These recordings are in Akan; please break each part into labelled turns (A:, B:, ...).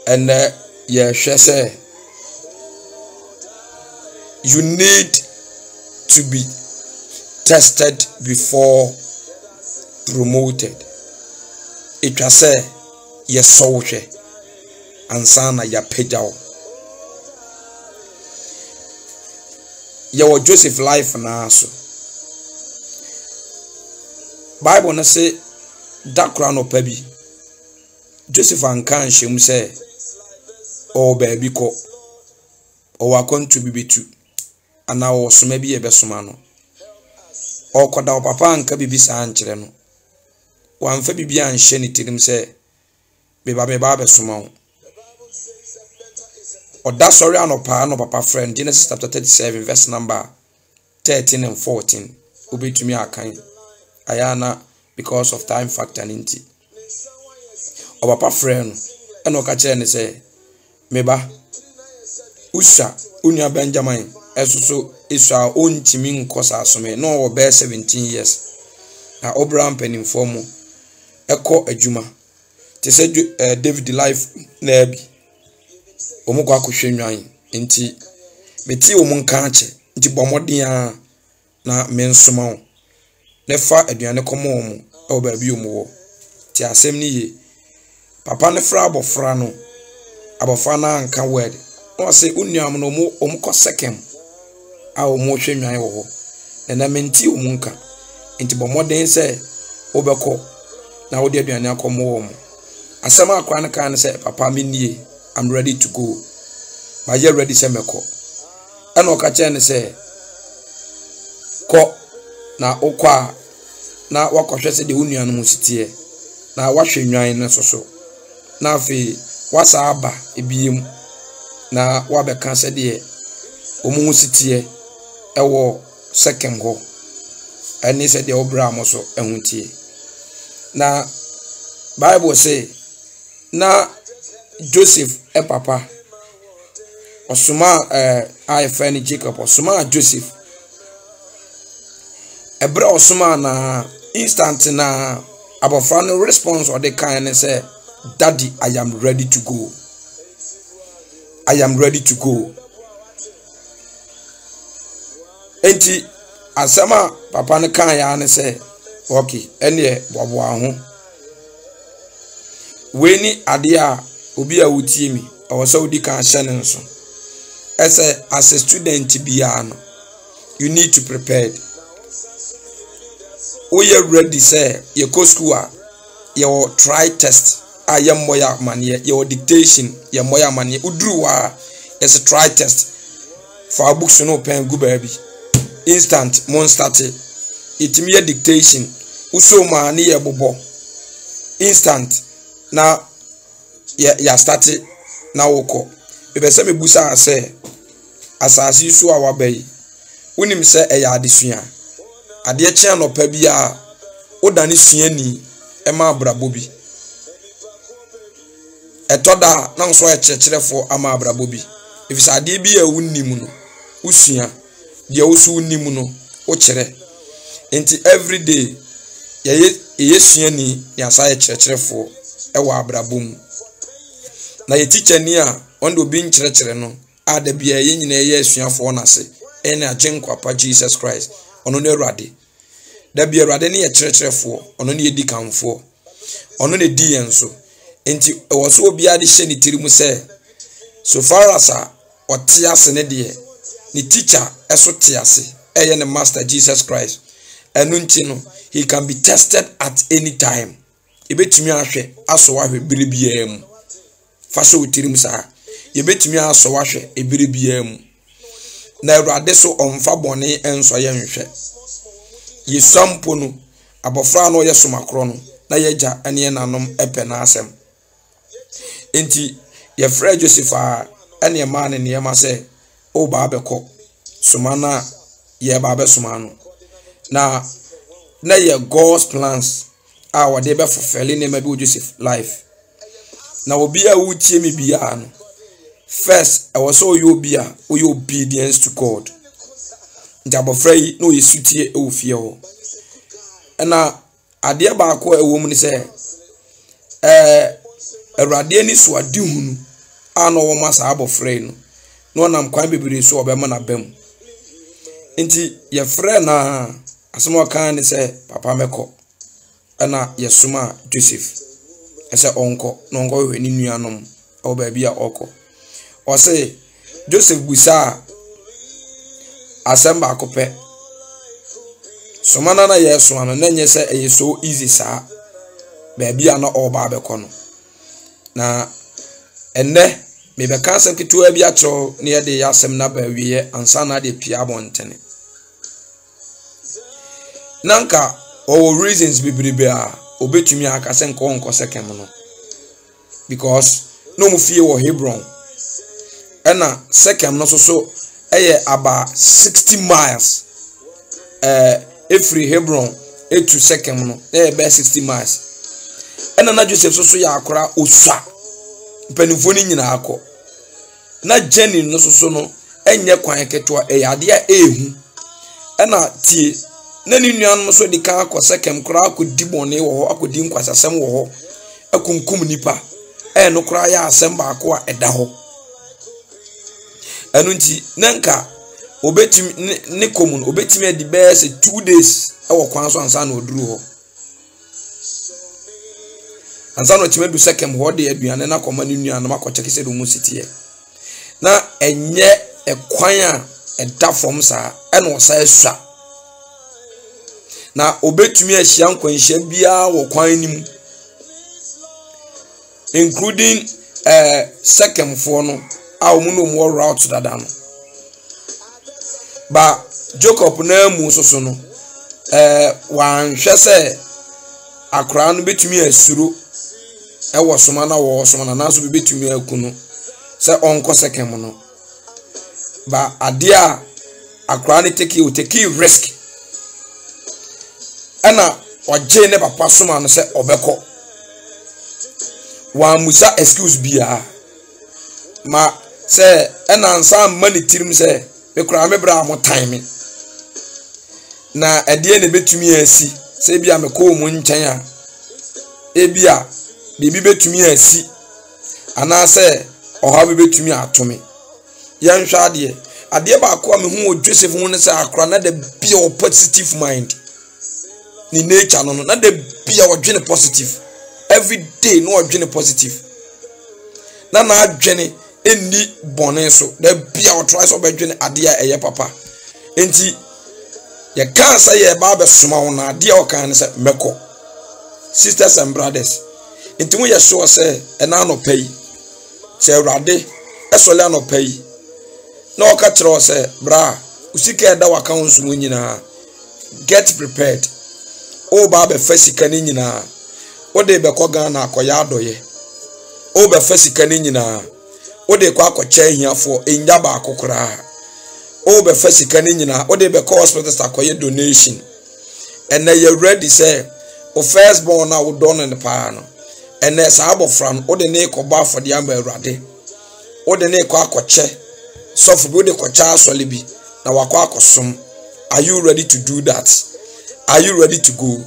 A: And yeah, she say you need to be tested before promoted. It was say yes soldier and sana ya pejao. Your Joseph life na so. Bible na say that crown of baby. Joseph and can she say oh baby ko or wakon to be too. And now was maybe a besumano. Or could our papa and kabi bisa anchireno. One fabi be and shenny till him say, Beba baba sumao. Or that sorry no pa no papa friend, Genesis chapter 37, verse number 13 and 14. Ubi to me a kind. Ayana because of time factor and inti. Or papa friend, and no catcher and say, Meba Usha, Unya Benjamin. Esuso is our own timing cause asome no over 17 years. Na Abraham penin formu eko adwuma. Te say David life na bi. Omo kwa kohwenwan enti meti omo nka ache nti bomodin a na mensoma wo. Ne fa aduane komo omo e ba bi omo wo. Ti asem ni ye. Papa ne fra abofra no. Abofra na nka word. No say unuam no omo ko second. Awo mo hwenwan wo ho na menti omunka enti bomoden se obekọ na wo de aduane akomo wo mo asema akwa ne kan se papa menie I'm ready to go ma ye ready se meko ena okache ne se ko na okwa na wakohwe se de onuan mu sitie na wahwenwan ne soso na afi wasa aba ebiem na wabeka se de omu sitie ewo second go ani said the Abraham so ehuntie na Bible say na Joseph papa osuma I friend Jacob osuma Joseph ebra osuma na instant na abofra no response or the kind say daddy I am ready to go. I am ready to go. Enti asama papa ne kan ya ne se okay ene bobo aho we ni ade a obi a wutie mi o so odi kan hye ne nso ese as a student bia no you need to prepare. We are ready say ye go school a your try test ayam moya manie your dictation ye moya manie udru wa is a try test for books no pen go baby instant mon start it me dictation uso ma ne ye bobo instant na ya start na woko be se me busa ase asasi so a wabai unim se e ya adesua ade kye no pa bia odane suani e ma abrabo bi etoda na nso e kyerkyerefo ama abrabo bi ifisa ade bi a wunnim no usua de osu wunnim no o kyere enti every day ye suani ya sa e kyerkyerefo e wa abrabo mu na ye teacher ni a ondo bi nkyerkyere no ada bia ye nyina ye asuafo na se ene agenkwapa Jesus Christ ono ne Awurade da bia Awurade ne ye kyerkyerefo ono ne yedi kanfo ono ne di yenso enti e wo so obi ade hye ne tirimu se so far as otiase ne de ni teacher eso tiase eye ne master Jesus Christ enu nti no he can be tested at any time ebetumi ahwe aso wahwe biribia mu fa so tirimu sa yebetumi aso wahwe ebiribia mu na Awurade so omfa bone enso ye nhwe ye sampo no abofra no ye somakro no na yeja ene nanom epe na asem enti ye fra Joseph ene ma ne ne ma se o ba beko sumana ye ba be sumano na ye God's plans our dey be fulfilling ne ma bi Joseph life na obi a wutie mi bia no first I was so you be obedience to God ndabofrai no yesutie e ofie ho na ade ba ko e wo mu ni se Awurade ani so ade hunu ano wo ma sa abofre no no nam kwan bebiri so obema na bam nti ye frɛ na asemo kan ne sɛ papa meko ana yesuma Joseph ese onko no ngo hwe ni nuanom o ba bia oko o se Joseph busa asamba akopɛ somana na yeso ano na nye sɛ eye so easy saa ba bia na o ba beko no na enne me be kan asem ketewa bi atro ne ye de yasem na ba wiye ansa na de pia bontene nanka o reasons bibribe a obetumi aka se nko nko sekem no because no mu fie wo Hebron ena sekem no so eye about 60 miles every Hebron to Sekem no be 60 miles ena na Joseph so ya akora osua mpanifo ni nyina akọ na journey no so no enye kwan ketewa ade a ehu ena tie na ni nuanom so di kan akọ Sekem kora akodi bone wo ho akodi nkwasasem wo ho akunkum nipa no kora ya asem ba akọ a eda ho enu nti nanka obetimi ne komun obetimi adi be se 2 days e wo kwan so ansa na oduru ho ansa no time du Sekem ho de aduane na koma ne nuanom akọcheke se do mu sitie na enye ekwan a eda fom saa e no sa asua na obetumi ahia nkwanhia bia wo kwan nim including Sekem fo no a omuno mo route dada no ba Jacob na mu soso no wan hwese akra no betumi asuro e wo soma na wo soma na naso betumi akunu se onko Sekem no ba ade a akra ne take risk ana oje ne papa soma no se obeko wa musa excuse bia ma se enansa mani tirim se me kura me bra mo time na ade ne betumi asi se bia me ko mu nchen a ebia bibi betumi asi ana se oha be betumi atome yan hwa ade ba ko me hu Joseph hu ne se akra na the be positive mind ni nature no na the be odwene positive every day no odwene positive na adwene eni bone so da bia o try so bedwene ade a eye papa enti ye kan say ye ba be soma wo na ade o kan say meko sisters and brothers enti wo ye sure say ena no pay say urade esole no pay na o ka kire say bra usika da waka wonso mo nyina get prepared o ba be fasika ni nyina o de be ko Ghana akoya adoye o be fasika ni nyina o de kwa akọcha ehiafo enya ba akokora o be fasika ni nyina o de be call hospital akoye donation and you ready say o first born na o don in the pa no and sa abofra no o de ne koba for the amba Awurade o de ne kwa akọche sofu bi o de kocha asole bi na wakọ akosom. Are you ready to do that? Are you ready to go?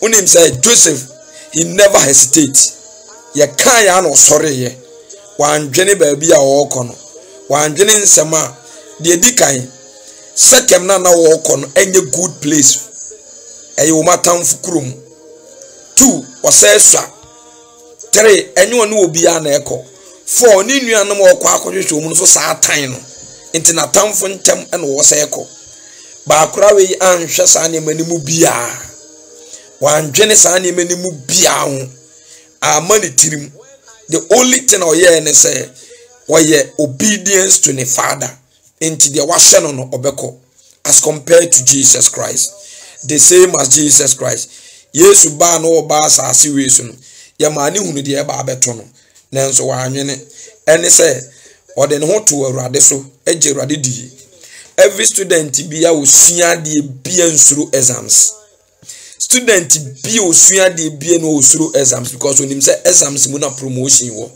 A: Unim say Joseph, he never hesitate. Ye kan ya no sore ye wanjene baabi a wo kɔ no wanjene nsema de dikan Sekem na wo kɔ no enye good place eye wo matamfu kurom 2 osesua 3 enye wonu obi a na ekɔ 4 ni nuanom wo kɔ akɔhwehwɛ mu no so saa tan no enti na tamfu ntem ene wo sɛ ekɔ ba akora we anhwɛ saa ne manimu bia wanjene saa ne manimu bia ho amani tirim. The only thing I hear and say, obedience to the Father into the washing on obeko as compared to Jesus Christ, the same as Jesus Christ. Yes, ba no ba sa situation. Ya mani hunu de ba beto no. Nanso wa anwene ene say or den ho to Awurade so eje Awurade di. Every student be a osua de bia nsuru exams. Student be osua de bia no osuru exams because when him say exams mu na promotion wo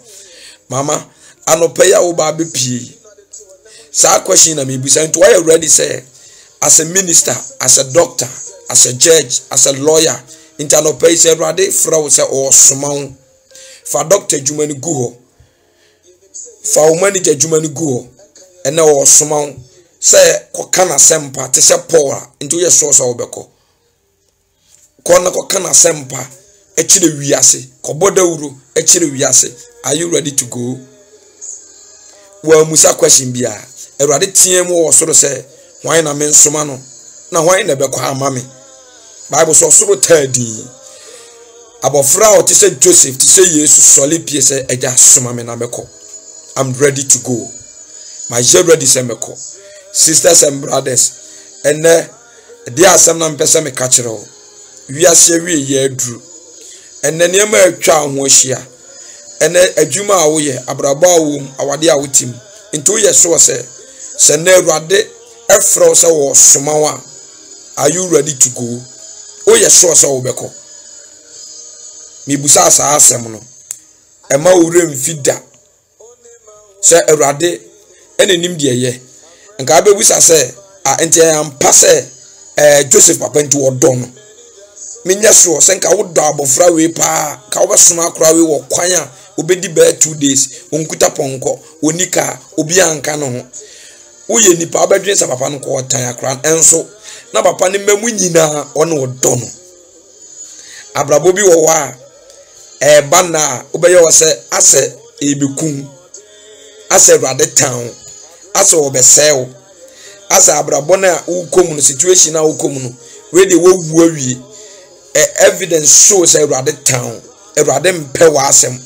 A: mama anopeya wo ba be pie sa question na me bisa into why you ready say as a minister, as a doctor, as a judge, as a lawyer into anopeya say Awurade fra wo say o soma wo fa doctor jumani gu ho fa wo manager adwuma no go ene wo soma wo se koka na sempa te se Paul nti wo yeso so wo beko kona koka na sempa ekire wiase koboda wuro ekire wiase. Are you ready to go? Well, musa question bia Erade tie mu wo soro se hwan na men soma no na hwan na beko ama me. Bible so soro tadi abofra o te se Joseph te se Jesus sole pie se eja soma me na beko. I'm ready to go. My je ready se meko. Sisters and brothers, and there are some person me catch it. We are serious ye drew. And then you may try and wash here. And then a juma away, abraba womb, our dear with him. Into your source, send a rade, a froze or sumawa. Are you ready to go? Oh, yes, source of beko. Mi busasa asemono. Emma urem fida. Say a rade, and in India ye. And Gabe wisa say, enti am passe Joseph papa nti odono menya so senka wo do abofra we pa ka wo soma kra we wo kwan a obedi be 2 days onkuta ponko onika obi anka no ho wo ye nipa obedwen sa papa no ko tan akra enso na papa ne mamu nyina one odono abrabo bi wo wa ba na obeye wo se ase ebekun ase rade town ase obesel asa abrabona ukom no situation na ukom no we dey wo wu awie evidence shows Erade town Erade mpe wa asem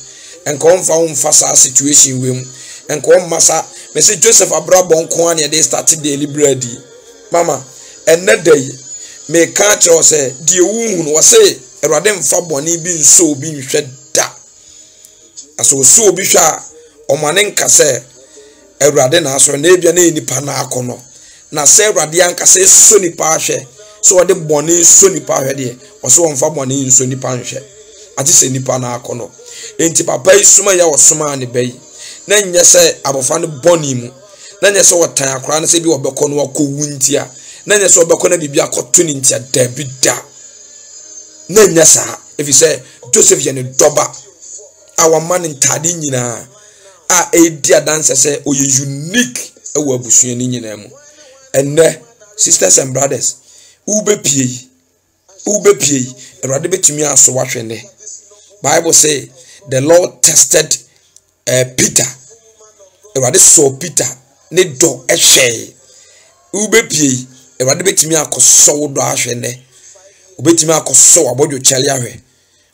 A: enko mfa mfa sa situation we mu enko masa me say Joseph abrabon ko an dey start deliberately mama enedey me ka cho say die wu no say Erade mfa boni bi nso obi nhwe da aso so obi hwa omane nka say Erade na so na ebia na nipa na akono na say Erade anka say so nipa ahwe so de boni so nipa ahwe de o so mfa boni so nipa nhwe ati say nipa na akono enti papa isuma ya osuma ne bai na nya say abofa ne boni mu na nya say wotan akora na say bi obekọ no akọwu ntia na nya say obekọ na bibia akoto ni ntia da bi da na nya sa if you say Joseph ye ne doba our man ntade nyina a edi adanse say oye unique e wo abusua ni nyina mu enne sisters and brothers ube pie Erade betumi aso wahwene Bible say the Lord tested Peter Erade saw Peter ne do ehwe ube pie Erade betumi akoso wo do ahwene obetumi akoso abodo chale ahwe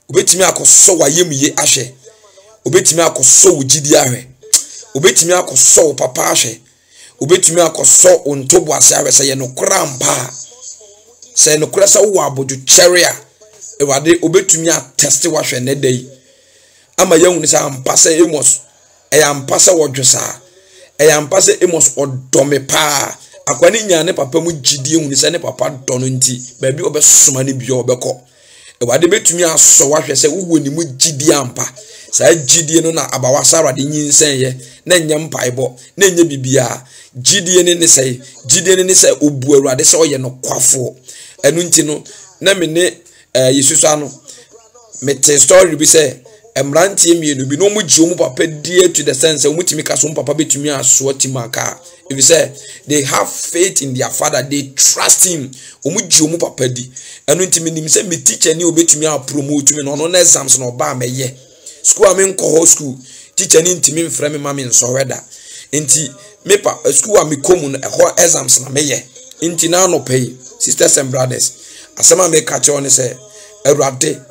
A: obetumi akoso wayemye ahwe obetumi akoso wo gidi ahwe obetumi akoso wo papa ahwe obetumi akoso ontobo ase ahwe se ye no krampa se no kura sa wo abodo cheria Erade obetumi atest wahwene dai ama yahunu sa ampase emos ampase wodwesa ampase emos odome pa akwani nyane papa mu gidie hunu se ne papa dono nti ba bi obesoma ne bi obekọ Erade betumi aso wahwe se wo ni mu gidie ampa sa gidie no na abawasa Erade nyinsen ye na nyam paibo na nya bibia gidie ne ne se obu Erade se oye no kwafo enu nti no na me ne Yesu ano mete story bi se emrantie mienu bi no mu ji omu papa die to the sense omutimi ka so papa betumi aso timaka if you say they have faith in their father, they trust him omu ji omu papa di enu ntimi nim se me teacher ni obetumi a promote me no exams no ba meye school am nko school teacher ni ntimi mfra me mama nso weda nti me pa school am komu no exams na meye nti na no pay sisters and brothers asema me catch on say Erade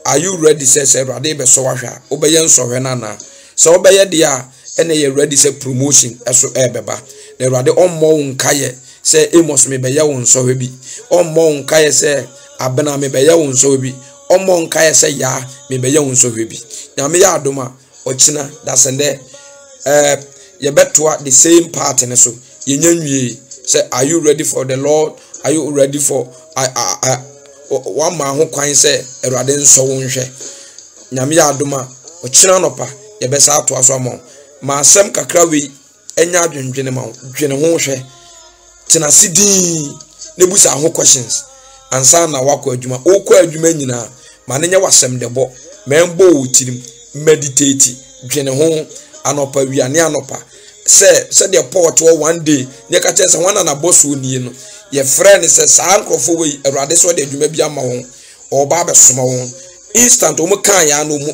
A: are you ready say Erade be so wahwa obeye nso hwe na so obeye dia ene ye ready say promotion eso ebeba Erade ommo nkaye say emos me be ye won so hwe bi ommo nkaye say abena me be ye won so hwe bi ommo nkaye say ya me be ye won so hwe bi na me ya adoma ochina dasende ye betwa the same part ne so ye nyanwie say are you ready for the Lord? Are you ready for one man who kwan say Erade nso wonhwe nyame ya adoma ochina nopa ye besa ato aso mo ma asem kakra we enya adwendwene ma dwene ho hwe tina sidi ne busa ho questions ansa na wakọ adwuma okọ adwuma nyina ma ne nya wasem debo membo otirim meditate dwene ho anopa wiane anopa se de port one day ne ka chese wana na boss oni no ye friend se sa ankrofo we Awurade so de adwuma bi ama won oba be soma won instant o mu kan ya no mu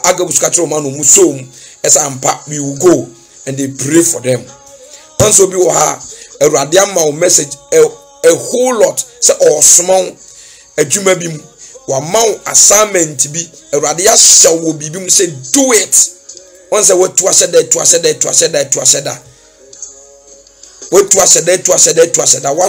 A: agabuska tro ma no mu so mu esa ampa we will go and they pray for them. Once obi wo ha Awurade ama o message a whole lot say o soma adwuma bi mu wa ma assignment bi Awurade ya hye wo bibi mu say do it. Once what to said that what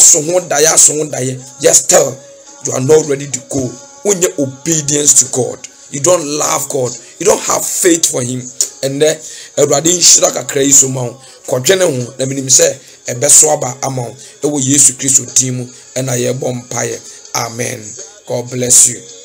A: so one day just tell you are not ready to go. When you obedience to God, you don't love God, you don't have faith for him, and then Awurade shira ka krai so ma kodwene ho na minim say ebeso aba amount e wo Yesu Kristo timu and I ye bompaye. Amen. God bless you.